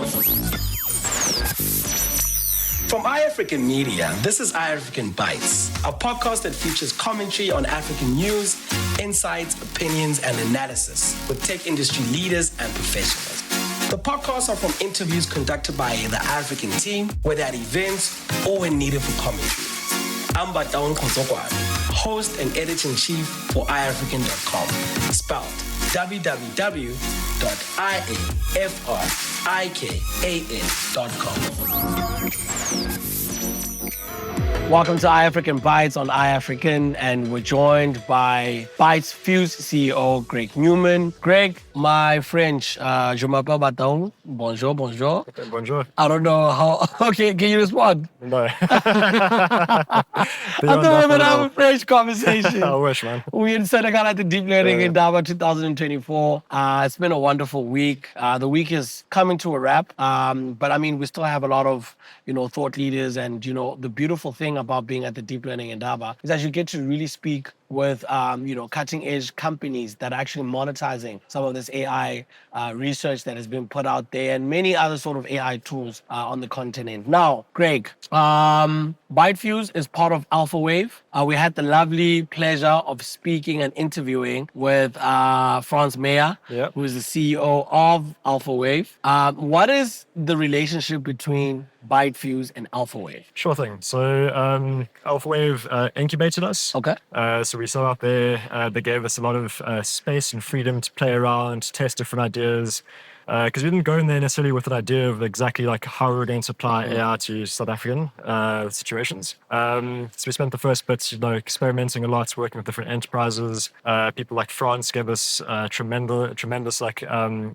From iAfrikan Media, this is iAfrikan Bytes, a podcast that features commentary on African news, insights, opinions, and analysis with tech industry leaders and professionals. The podcasts are from interviews conducted by the African team, whether at events or when needed for commentary. I'm Bataun Kosokwane, host and editor-in-chief for iAfrikan.com, spelled www.iafrikan.com. Welcome to iAfrikan Bytes on iAfrikan, and we're joined by Bytefuse CEO Greg Newman. Greg, my French, je m'appelle Bataun. Bonjour, bonjour. Okay, bonjour. I don't know how. Okay, can you respond? No. I thought we were going to have a French conversation. I wish, man. We in Senegal at the Deep Learning in Indaba 2024. It's been a wonderful week. The week is coming to a wrap, but I mean, we still have a lot of, thought leaders, and the beautiful thing about being at the Deep Learning in Indaba is that you get to really speak with, cutting edge companies that are actually monetizing some of this AI research that has been put out there and many other sort of AI tools on the continent. Now, Greg, Bytefuse is part of Alpha Wave. We had the lovely pleasure of speaking and interviewing with Franz Meyer, who is the CEO of Alpha Wave. What is the relationship between Bytefuse and Alpha Wave? Sure thing. So Alpha Wave incubated us. Okay. So we saw out there, they gave us a lot of space and freedom to play around, test different ideas. Because we didn't go in there necessarily with an idea of exactly like how we were going to apply AI to South African situations. So we spent the first bit, experimenting a lot, working with different enterprises. People like France gave us tremendous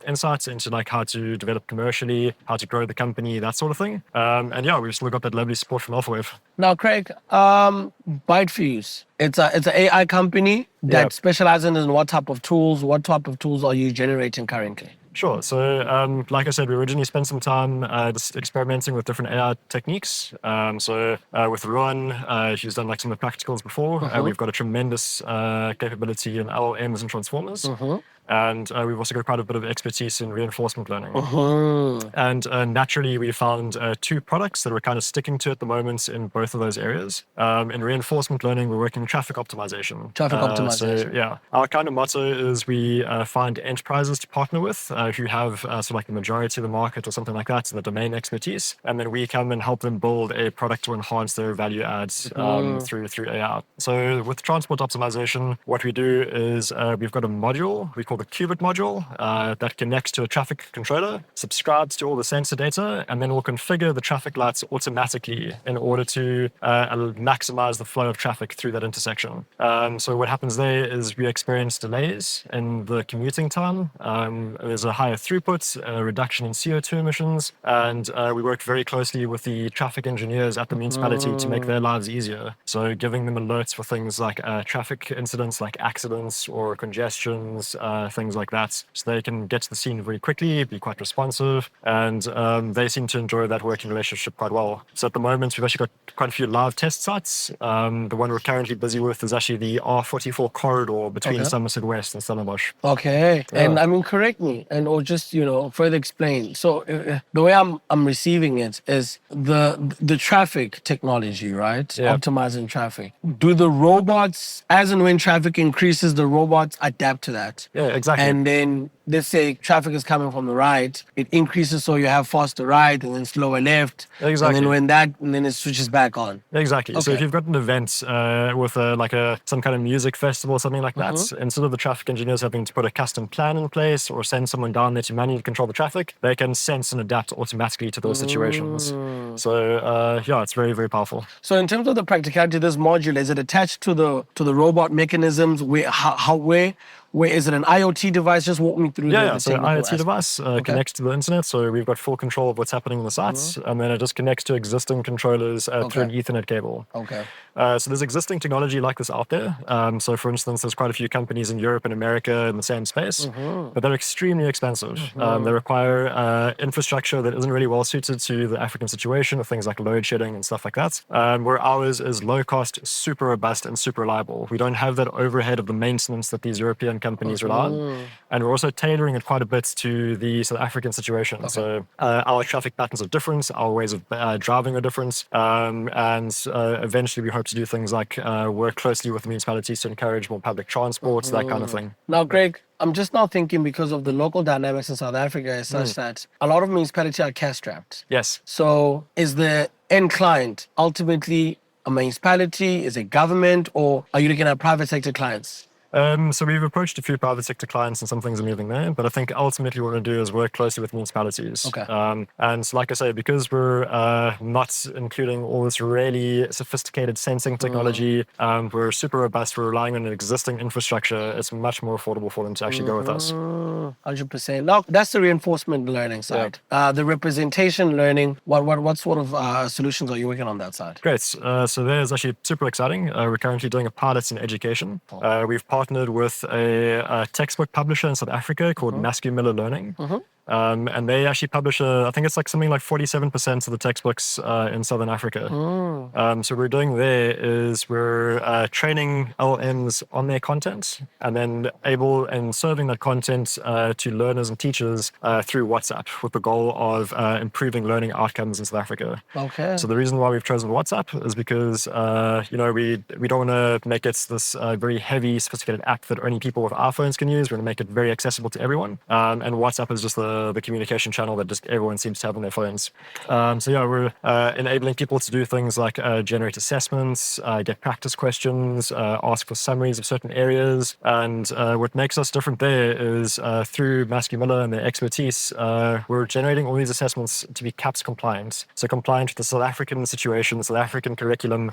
insights into like how to develop commercially, how to grow the company, that sort of thing. And yeah, we've still got that lovely support from Alpha Wave. Now, Craig, Bytefuse, it's an AI company that specializes in what type of tools are you generating currently? Sure. So, like I said, we originally spent some time just experimenting with different AI techniques. With Rowan, she's done like some of the practicals before. We've got a tremendous capability in LLMs and transformers. And we've also got quite a bit of expertise in reinforcement learning. And naturally, we found two products that we're kind of sticking to at the moment in both of those areas. In reinforcement learning, we're working traffic optimization. So, yeah, our kind of motto is we find enterprises to partner with who have sort of like the majority of the market or something like that, in the domain expertise. And then we come and help them build a product to enhance their value adds through AI. So with transport optimization, what we do is we've got a module we call the qubit module that connects to a traffic controller, subscribes to all the sensor data, and then will configure the traffic lights automatically in order to maximize the flow of traffic through that intersection. So what happens there is we experience delays in the commuting time. There's a higher throughput, a reduction in CO2 emissions, and we work very closely with the traffic engineers at the municipality to make their lives easier. So giving them alerts for things like traffic incidents, like accidents or congestions, things like that, so they can get to the scene very quickly, be quite responsive, and they seem to enjoy that working relationship quite well. So at the moment, we've actually got quite a few live test sites. The one we're currently busy with is actually the R44 corridor between Somerset West and Stellenbosch. Okay, and I mean, correct me, or just further explain. So the way I'm receiving it is the traffic technology, right? Optimizing traffic. Do the robots, as and when traffic increases, the robots adapt to that? Yeah, exactly. And then let's say traffic is coming from the right, it increases so you have faster right and then slower left. Exactly. And then it switches back on. Exactly. Okay. So if you've got an event with some kind of music festival or something like that, instead of the traffic engineers having to put a custom plan in place or send someone down there to manually control the traffic, they can sense and adapt automatically to those situations. So it's very, very powerful. So in terms of the practicality of this module, is it attached to the robot mechanisms? Where is it an IoT device? Just walk me through the so IoT device connects to the internet. So we've got full control of what's happening on the sites. And then it just connects to existing controllers through an Ethernet cable. Okay. So there's existing technology like this out there. So for instance, there's quite a few companies in Europe and America in the same space, but they're extremely expensive. They require infrastructure that isn't really well suited to the African situation with things like load shedding and stuff like that. Where ours is low cost, super robust and super reliable. We don't have that overhead of the maintenance that these European companies rely on. And we're also tailoring it quite a bit to the South African situation. So our traffic patterns are different, our ways of driving are different, and eventually we hope to do things like work closely with municipalities to encourage more public transport, that kind of thing. Now, Greg, I'm just now thinking, because of the local dynamics in South Africa is such that a lot of municipalities are cash-strapped. Yes. So is the end client ultimately a municipality? Is it government? Or are you looking at private sector clients? So we've approached a few private sector clients and some things are moving there, but I think ultimately what we're going to do is work closely with municipalities. And like I say, because we're not including all this really sophisticated sensing technology, we're super robust, we're relying on an existing infrastructure, it's much more affordable for them to actually go with us. 100%. Now, that's the reinforcement learning side. The representation learning, what sort of solutions are you working on that side? Great. So there's actually super exciting. We're currently doing a pilot in education. We've partnered with a textbook publisher in South Africa called Miller Learning. And they actually publish, I think it's like something like 47% of the textbooks in Southern Africa. So what we're doing there is we're training LLMs on their content and then able and serving that content to learners and teachers through WhatsApp with the goal of improving learning outcomes in South Africa. So the reason why we've chosen WhatsApp is because, we don't want to make it this very heavy, sophisticated app that only people with iPhones can use. We're going to make it very accessible to everyone. And WhatsApp is just the communication channel that just everyone seems to have on their phones. So yeah, we're enabling people to do things like generate assessments, get practice questions, ask for summaries of certain areas. And what makes us different there is through Miller and their expertise, we're generating all these assessments to be CAPS compliant. So compliant with the South African situation, the South African curriculum.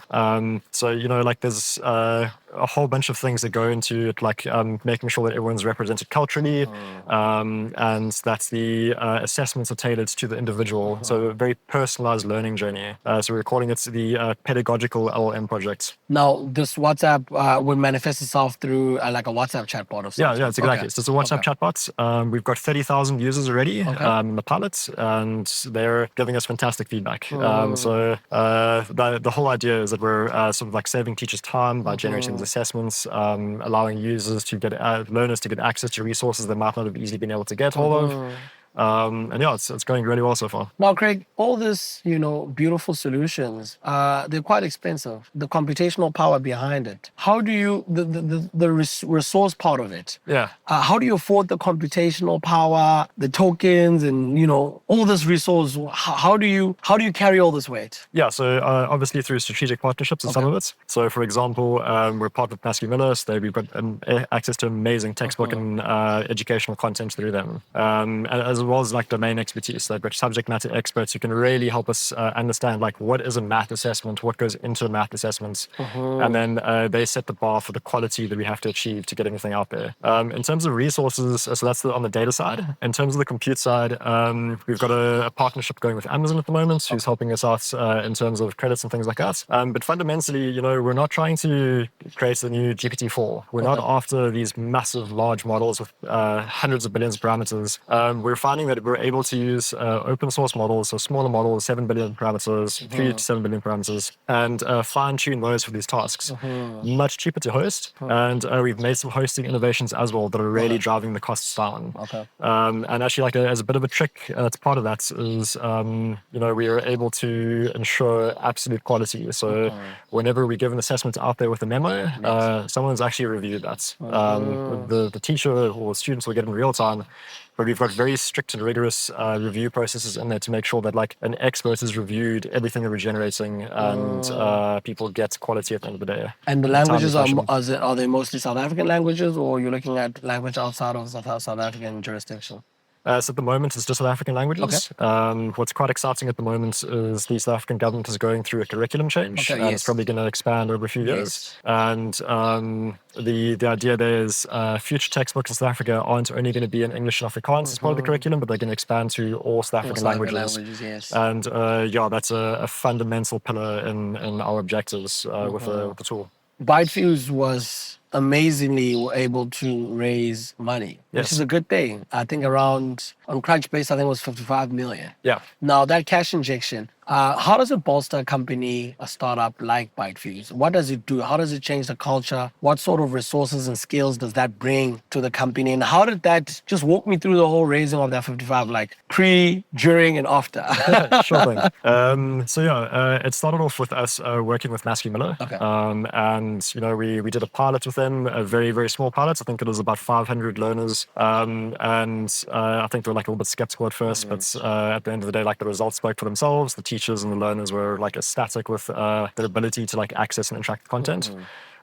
So, like there's a whole bunch of things that go into it, like making sure that everyone's represented culturally, and that the assessments are tailored to the individual. So a very personalized learning journey. So we're calling it the pedagogical LLM project. Now, this WhatsApp would manifest itself through like a WhatsApp chatbot of sorts. Yeah, it's exactly. So it's a WhatsApp chatbot. We've got 30,000 users already in the pilot, and they're giving us fantastic feedback. So the whole idea is that we're sort of like saving teachers time by generating these assessments, allowing users to get learners to get access to resources they might not have easily been able to get hold of. And yeah, it's going really well so far. Now, Craig, all this, beautiful solutions, they're quite expensive. The computational power behind it. How do you, the resource part of it? How do you afford the computational power, the tokens, and all this resource? How do you carry all this weight? Yeah, so obviously through strategic partnerships and some of it. So for example, we're part of Miller, so we've got access to amazing textbook and educational content through them. And as well as like domain expertise. They've got subject matter experts who can really help us understand like what is a math assessment, what goes into a math assessment, and then they set the bar for the quality that we have to achieve to get anything out there. In terms of resources, so that's on the data side. In terms of the compute side, we've got a partnership going with Amazon at the moment, who's helping us out in terms of credits and things like that. But fundamentally, we're not trying to create a new GPT-4. We're not after these massive, large models with hundreds of billions of parameters. We're finding that we're able to use open source models, so smaller models, 7 billion parameters, 3 to 7 billion parameters, and fine tune those for these tasks. Much cheaper to host. And we've made some hosting innovations as well that are really driving the costs down. And actually, like as a bit of a trick that's part of that is, we are able to ensure absolute quality. So whenever we give an assessment out there with a memo, someone's actually reviewed that. The teacher or students will get in real time. But we've got very strict and rigorous review processes in there to make sure that like an expert has reviewed everything that we're generating and people get quality at the end of the day. And the languages are they mostly South African languages, or you're looking at language outside of South African jurisdiction? So at the moment, it's just South African languages. What's quite exciting at the moment is the South African government is going through a curriculum change. And it's probably going to expand over a few years. And the idea there is future textbooks in South Africa aren't only going to be in English and Afrikaans as part of the curriculum, but they're going to expand to all South African languages. And that's a fundamental pillar in our objectives with the tool. Bytefuse was amazingly were able to raise money, which Yes. is a good thing. I think around, on Crunchbase, I think it was 55 million. Yeah. Now, that cash injection, how does it bolster a company, a startup like Bytefuse? What does it do? How does it change the culture? What sort of resources and skills does that bring to the company? And how did that, just walk me through the whole raising of that 55, like pre, during, and after? Sure thing. It started off with us working with Masky Miller. Okay. And, we did a pilot with them, a very, very small pilot. I think it was about 500 learners. I think they were like a little bit skeptical at first, but at the end of the day, like the results spoke for themselves. The teachers and the learners were like ecstatic with their ability to like access and interact with content.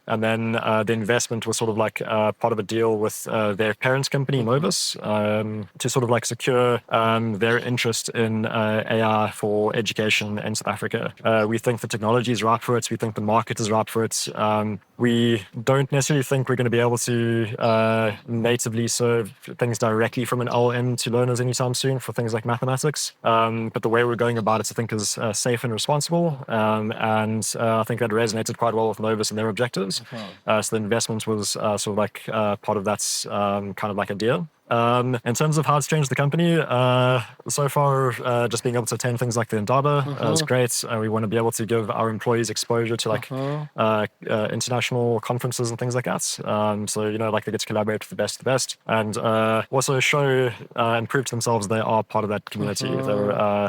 And then the investment was sort of like part of a deal with their parents' company, Novus, to sort of like secure their interest in AI for education in South Africa. We think the technology is right for it. We think the market is right for it. We don't necessarily think we're going to be able to natively serve things directly from an LLM to learners anytime soon for things like mathematics. But the way we're going about it, I think, is safe and responsible. I think that resonated quite well with Novus and their objectives. So the investment was sort of like part of that kind of like a deal. In terms of how it's changed the company, so far, just being able to attend things like the Indaba is great. We want to be able to give our employees exposure to like international conferences and things like that. Like they get to collaborate with the best of the best, and also show and prove to themselves they are part of that community.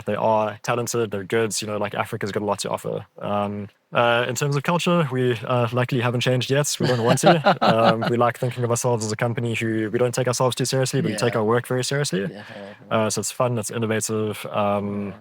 They are talented, they're good. Like Africa's got a lot to offer. In terms of culture, we luckily haven't changed yet. We don't want to. We like thinking of ourselves as a company who we don't take ourselves too seriously, but we take our work very seriously. So it's fun, it's innovative. Most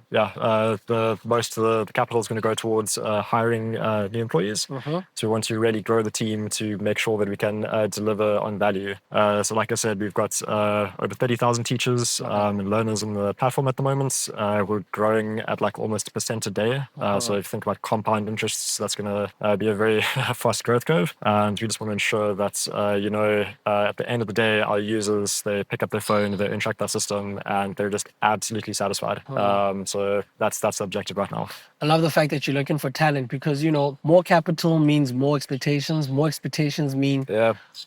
of the capital is going to go towards hiring new employees. So we want to really grow the team to make sure that we can deliver on value. So like I said, we've got over 30,000 teachers and learners on the platform at the moment. We're growing at like almost 1% a day. So if you think about compound interest, that's going to be a very fast growth curve. And we just want to ensure that, at the end of the day, our users, they pick up their phone, they interact with our system, and they're just absolutely satisfied. So that's the objective right now. I love the fact that you're looking for talent because, more capital means more expectations. More expectations mean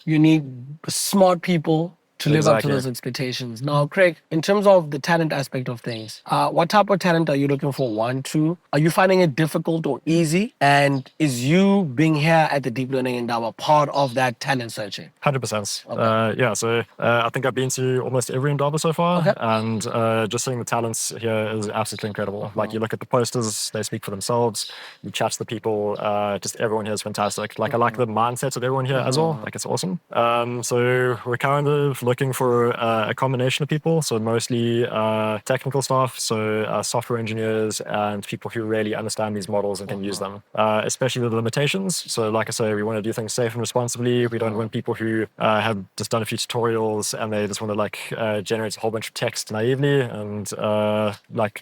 you need smart people to live up to those expectations. Now, Craig, in terms of the talent aspect of things, what type of talent are you looking for? 1, 2, are you finding it difficult or easy? And is you being here at the Deep Learning Endowment part of that talent searching? 100%. Okay. So I think I've been to almost every Endowment so far, and just seeing the talents here is absolutely incredible. Like you look at the posters, they speak for themselves. You chat to the people, just everyone here is fantastic. Like I like the mindsets of everyone here as well. Like it's awesome. So we're kind of looking for a combination of people, so mostly technical staff, so software engineers and people who really understand these models and can use them, especially the limitations. So like I say, we want to do things safe and responsibly. We don't want people who have just done a few tutorials and they just want to generate a whole bunch of text naively and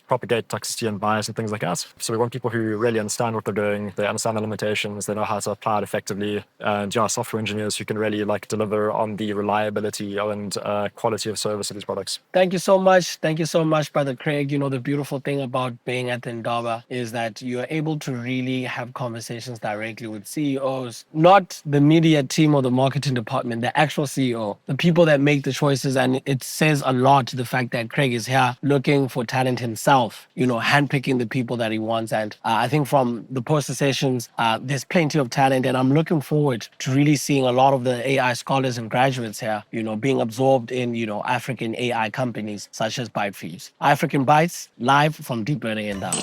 propagate toxicity and bias and things like that. So we want people who really understand what they're doing, they understand the limitations, they know how to apply it effectively, and software engineers who can really deliver on the reliability and quality of service of these products. Thank you so much. Thank you so much, Brother Craig. The beautiful thing about being at the Indaba is that you are able to really have conversations directly with CEOs, not the media team or the marketing department, the actual CEO, the people that make the choices. And it says a lot to the fact that Craig is here looking for talent himself, handpicking the people that he wants. And I think from the poster sessions, there's plenty of talent. And I'm looking forward to really seeing a lot of the AI scholars and graduates here, being absorbed in, African AI companies such as Bytefuse. iAfrikan Bytes, live from Deep Learning Endowment.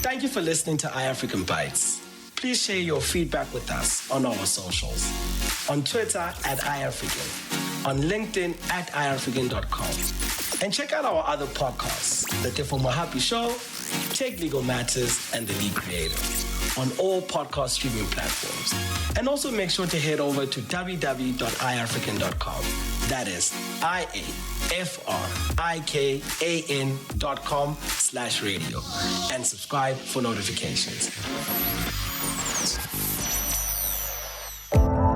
Thank you for listening to iAfrikan Bytes. Please share your feedback with us on our socials. On Twitter at iAfrikan, on LinkedIn at iAfrikan.com. And check out our other podcasts, The Tifo Mohapi Show, Take Legal Matters, and The Lead Creator on all podcast streaming platforms. And also make sure to head over to www.iafrikan.com. That is iafrikan.com/radio and subscribe for notifications.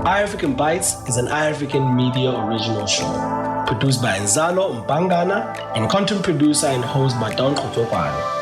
iAfrikan Bytes is an iAfrikan media original show produced by Nzalo Mbangana and content producer and host by Don Kotokwane.